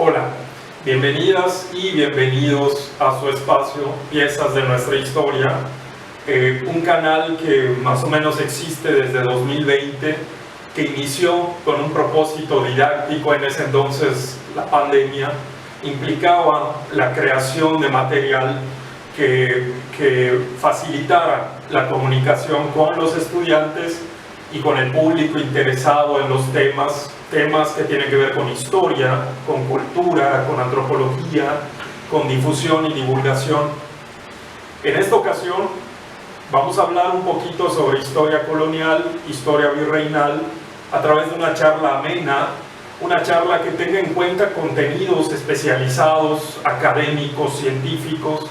Hola, bienvenidas y bienvenidos a su espacio Piezas de nuestra historia, un canal que más o menos existe desde 2020, que inició con un propósito didáctico. En ese entonces la pandemia implicaba la creación de material que facilitara la comunicación con los estudiantes y con el público interesado en los temas que tienen que ver con historia, con cultura, con antropología, con difusión y divulgación. En esta ocasión vamos a hablar un poquito sobre historia colonial, historia virreinal, a través de una charla amena, una charla que tenga en cuenta contenidos especializados, académicos, científicos,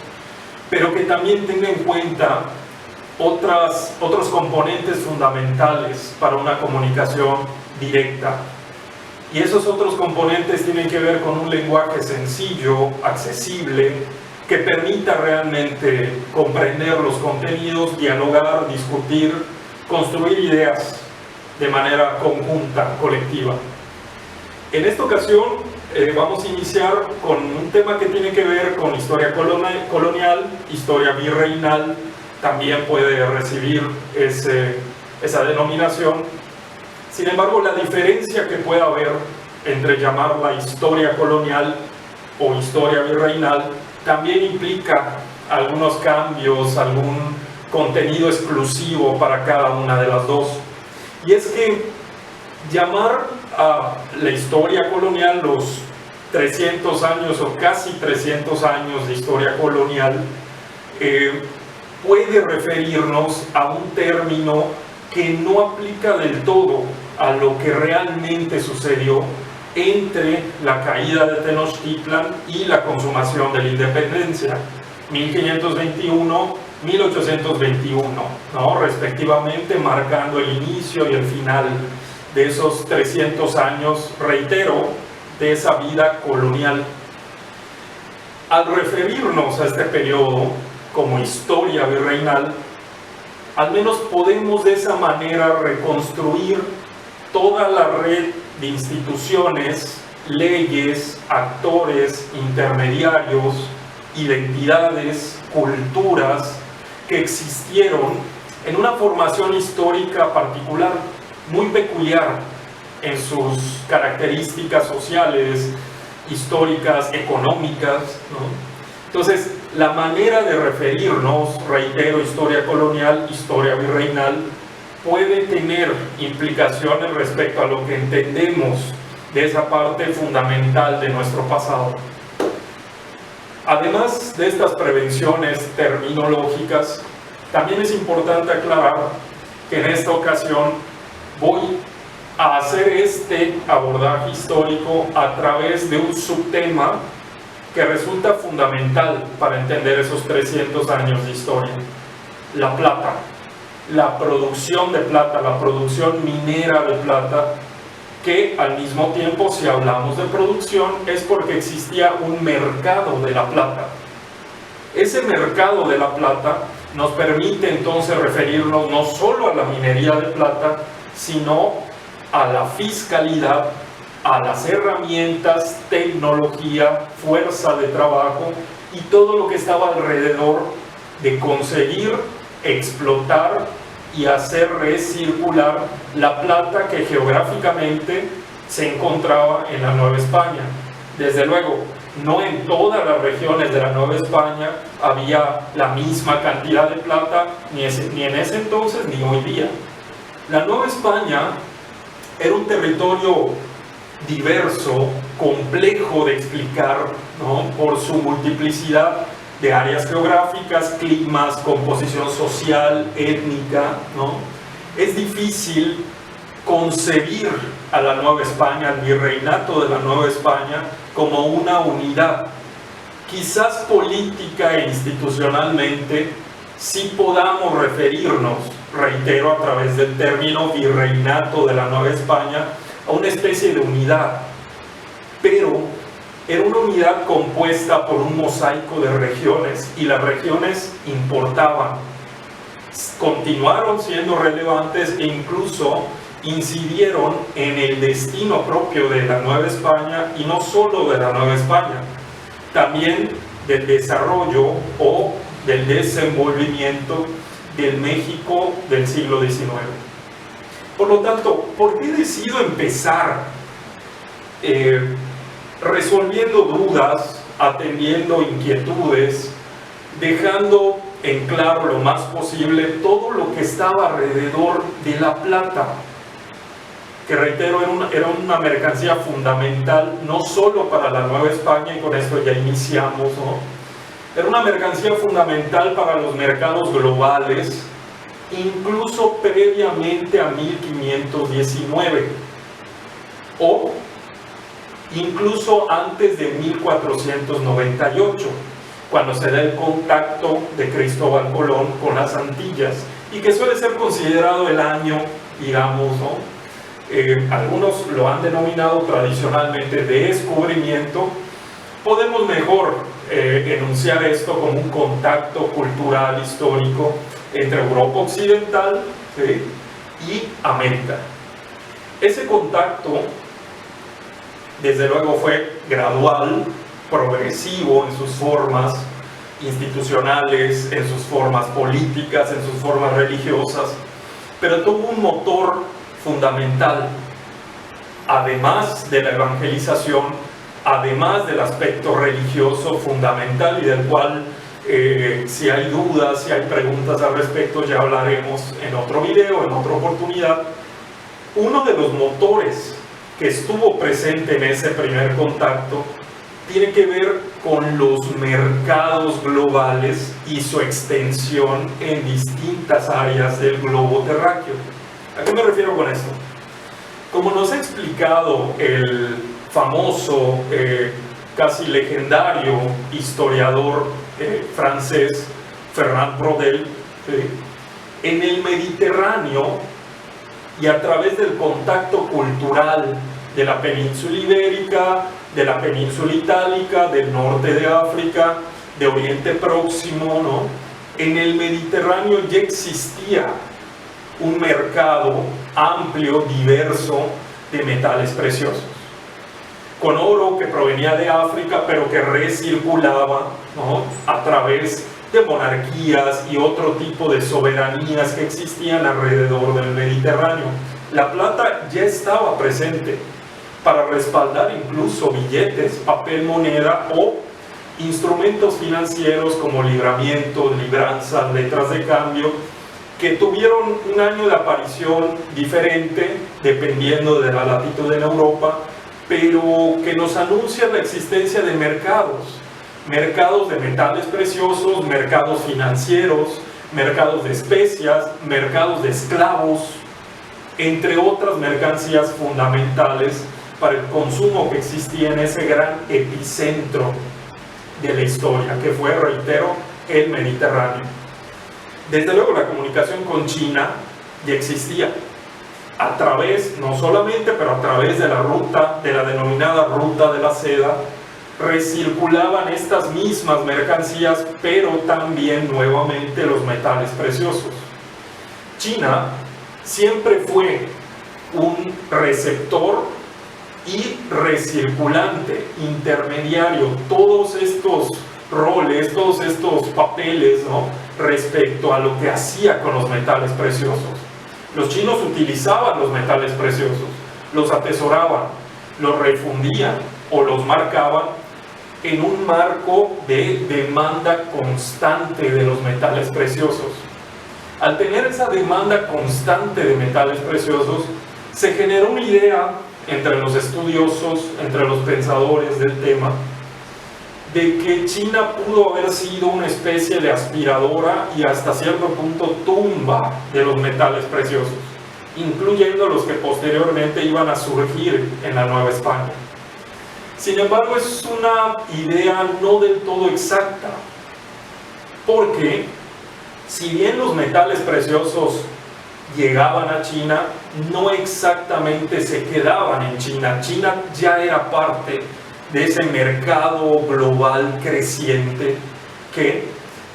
pero que también tenga en cuenta otros componentes fundamentales para una comunicación directa. Y esos otros componentes tienen que ver con un lenguaje sencillo, accesible, que permita realmente comprender los contenidos, dialogar, discutir, construir ideas de manera conjunta, colectiva. En esta ocasión vamos a iniciar con un tema que tiene que ver con historia colonial, historia virreinal, también puede recibir esa denominación. Sin embargo, la diferencia que puede haber entre llamarla historia colonial o historia virreinal también implica algunos cambios, algún contenido exclusivo para cada una de las dos. Y es que llamar a la historia colonial los 300 años o casi 300 años de historia colonial puede referirnos a un término que no aplica del todo a lo que realmente sucedió entre la caída de Tenochtitlan y la consumación de la independencia, 1521-1821, ¿no? Respectivamente, marcando el inicio y el final de esos 300 años, reitero, de esa vida colonial. Al referirnos a este periodo como historia virreinal, al menos podemos de esa manera reconstruir toda la red de instituciones, leyes, actores, intermediarios, identidades, culturas que existieron en una formación histórica particular, muy peculiar en sus características sociales, históricas, económicas, ¿no? Entonces, la manera de referirnos, reitero, historia colonial, historia virreinal, puede tener implicaciones respecto a lo que entendemos de esa parte fundamental de nuestro pasado. Además de estas prevenciones terminológicas, también es importante aclarar que en esta ocasión voy a hacer este abordaje histórico a través de un subtema que resulta fundamental para entender esos 300 años de historia: la plata, la producción de plata, la producción minera de plata, que al mismo tiempo, si hablamos de producción, es porque existía un mercado de la plata. Ese mercado de la plata nos permite entonces referirnos no solo a la minería de plata, sino a la fiscalidad, a las herramientas, tecnología, fuerza de trabajo y todo lo que estaba alrededor de conseguir, explotar y hacer recircular la plata que geográficamente se encontraba en la Nueva España. Desde luego, no en todas las regiones de la Nueva España había la misma cantidad de plata, ni en ese entonces ni hoy día. La Nueva España era un territorio diverso, complejo de explicar, ¿no? Por su multiplicidad de áreas geográficas, climas, composición social, étnica, ¿no? Es difícil concebir a la Nueva España, al virreinato de la Nueva España, como una unidad. Quizás política e institucionalmente sí podamos referirnos, reitero, a través del término virreinato de la Nueva España, a una especie de unidad, pero era una unidad compuesta por un mosaico de regiones, y las regiones importaban, continuaron siendo relevantes e incluso incidieron en el destino propio de la Nueva España, y no solo de la Nueva España, también del desarrollo o del desenvolvimiento del México del siglo XIX. Por lo tanto, ¿por qué decido empezar resolviendo dudas, atendiendo inquietudes, dejando en claro lo más posible todo lo que estaba alrededor de la plata? Que reitero, era una mercancía fundamental no solo para la Nueva España, y con esto ya iniciamos, ¿no? Era una mercancía fundamental para los mercados globales, incluso previamente a 1519, o incluso antes de 1498, cuando se da el contacto de Cristóbal Colón con las Antillas, y que suele ser considerado el año, digamos, ¿no? Algunos lo han denominado tradicionalmente de descubrimiento. Podemos mejor enunciar esto como un contacto cultural histórico entre Europa Occidental, ¿sí?, y América. Ese contacto, desde luego, fue gradual, progresivo en sus formas institucionales, en sus formas políticas, en sus formas religiosas, pero tuvo un motor fundamental, además de la evangelización, además del aspecto religioso fundamental, y del cual si hay dudas, si hay preguntas al respecto, ya hablaremos en otro video, en otra oportunidad. Uno de los motores que estuvo presente en ese primer contacto tiene que ver con los mercados globales y su extensión en distintas áreas del globo terráqueo. ¿A qué me refiero con esto? Como nos ha explicado el famoso, casi legendario historiador francés Fernand Braudel, en el Mediterráneo, y a través del contacto cultural de la península ibérica, de la península itálica, del norte de África, de Oriente Próximo, ¿no?, en el Mediterráneo ya existía un mercado amplio, diverso, de metales preciosos, con oro que provenía de África, pero que recirculaba, ¿no?, a través de monarquías y otro tipo de soberanías que existían alrededor del Mediterráneo. La plata ya estaba presente para respaldar incluso billetes, papel moneda o instrumentos financieros como libramientos, libranzas, letras de cambio, que tuvieron un año de aparición diferente dependiendo de la latitud en Europa, pero que nos anuncian la existencia de mercados de metales preciosos, mercados financieros, mercados de especias, mercados de esclavos, entre otras mercancías fundamentales para el consumo que existía en ese gran epicentro de la historia, que fue, reitero, el Mediterráneo. Desde luego, la comunicación con China ya existía, a través, no solamente, pero a través de la ruta, de la denominada ruta de la seda, recirculaban estas mismas mercancías, pero también nuevamente los metales preciosos. China siempre fue un receptor y recirculante, intermediario, todos estos roles, todos estos papeles, ¿no?, respecto a lo que hacía con los metales preciosos. Los chinos utilizaban los metales preciosos, los atesoraban, los refundían o los marcaban en un marco de demanda constante de los metales preciosos. Al tener esa demanda constante de metales preciosos, se generó una idea entre los estudiosos, entre los pensadores del tema, de que China pudo haber sido una especie de aspiradora y hasta cierto punto tumba de los metales preciosos, incluyendo los que posteriormente iban a surgir en la Nueva España. Sin embargo, es una idea no del todo exacta, porque si bien los metales preciosos llegaban a China, no exactamente se quedaban en China. China ya era parte de ese mercado global creciente que,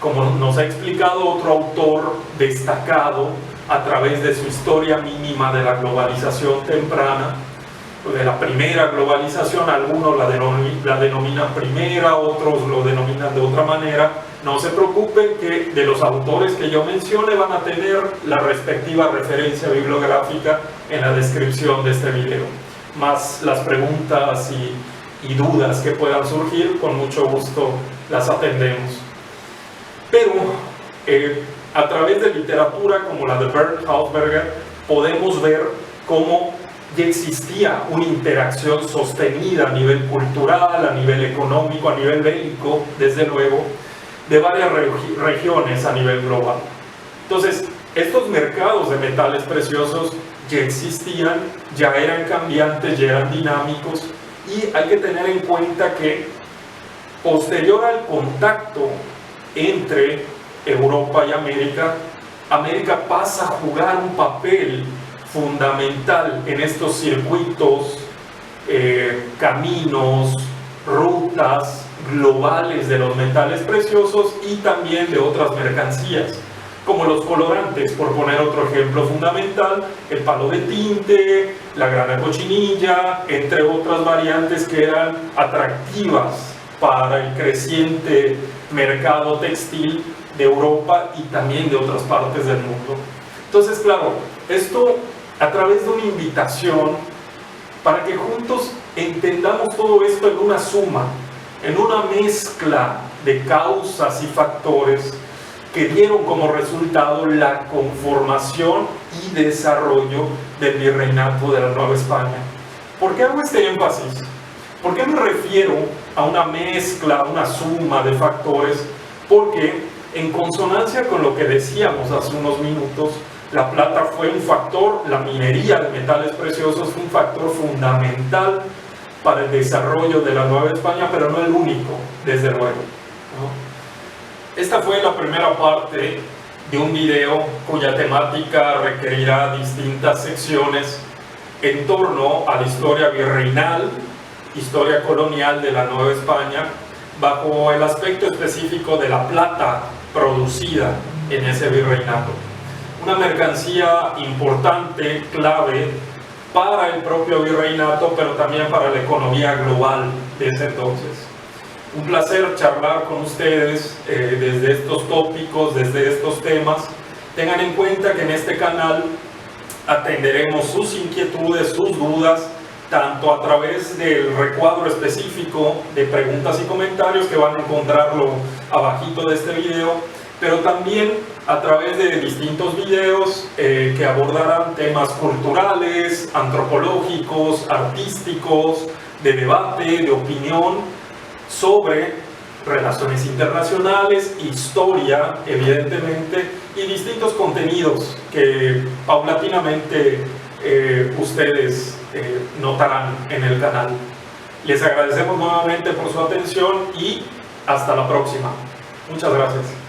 como nos ha explicado otro autor destacado a través de su historia mínima de la globalización temprana, de la primera globalización. Algunos la denominan primera, otros lo denominan de otra manera. No se preocupen que de los autores que yo mencione van a tener la respectiva referencia bibliográfica en la descripción de este video, más las preguntas y dudas que puedan surgir, con mucho gusto las atendemos. Pero a través de literatura como la de Bernd Hausberger podemos ver cómo ya existía una interacción sostenida a nivel cultural, a nivel económico, a nivel bélico, desde luego, de varias regiones a nivel global. Entonces, estos mercados de metales preciosos ya existían, ya eran cambiantes, ya eran dinámicos, y hay que tener en cuenta que posterior al contacto entre Europa y América, América pasa a jugar un papel fundamental en estos circuitos, caminos, rutas globales de los metales preciosos y también de otras mercancías, como los colorantes, por poner otro ejemplo fundamental, el palo de tinte, la grana cochinilla, entre otras variantes que eran atractivas para el creciente mercado textil de Europa y también de otras partes del mundo. Entonces, claro, esto a través de una invitación para que juntos entendamos todo esto en una suma, en una mezcla de causas y factores que dieron como resultado la conformación y desarrollo del virreinato de la Nueva España. ¿Por qué hago este énfasis? ¿Por qué me refiero a una mezcla, a una suma de factores? Porque en consonancia con lo que decíamos hace unos minutos, la plata fue un factor, la minería de metales preciosos fue un factor fundamental para el desarrollo de la Nueva España, pero no el único, desde luego, ¿no? Esta fue la primera parte de un video cuya temática requerirá distintas secciones en torno a la historia virreinal, historia colonial de la Nueva España, bajo el aspecto específico de la plata producida en ese virreinato. Una mercancía importante, clave para el propio virreinato, pero también para la economía global de ese entonces. Un placer charlar con ustedes desde estos tópicos, desde estos temas. Tengan en cuenta que en este canal atenderemos sus inquietudes, sus dudas, tanto a través del recuadro específico de preguntas y comentarios que van a encontrarlo abajito de este video, pero también a través de distintos videos que abordarán temas culturales, antropológicos, artísticos, de debate, de opinión, sobre relaciones internacionales, historia, evidentemente, y distintos contenidos que paulatinamente ustedes notarán en el canal. Les agradecemos nuevamente por su atención y hasta la próxima. Muchas gracias.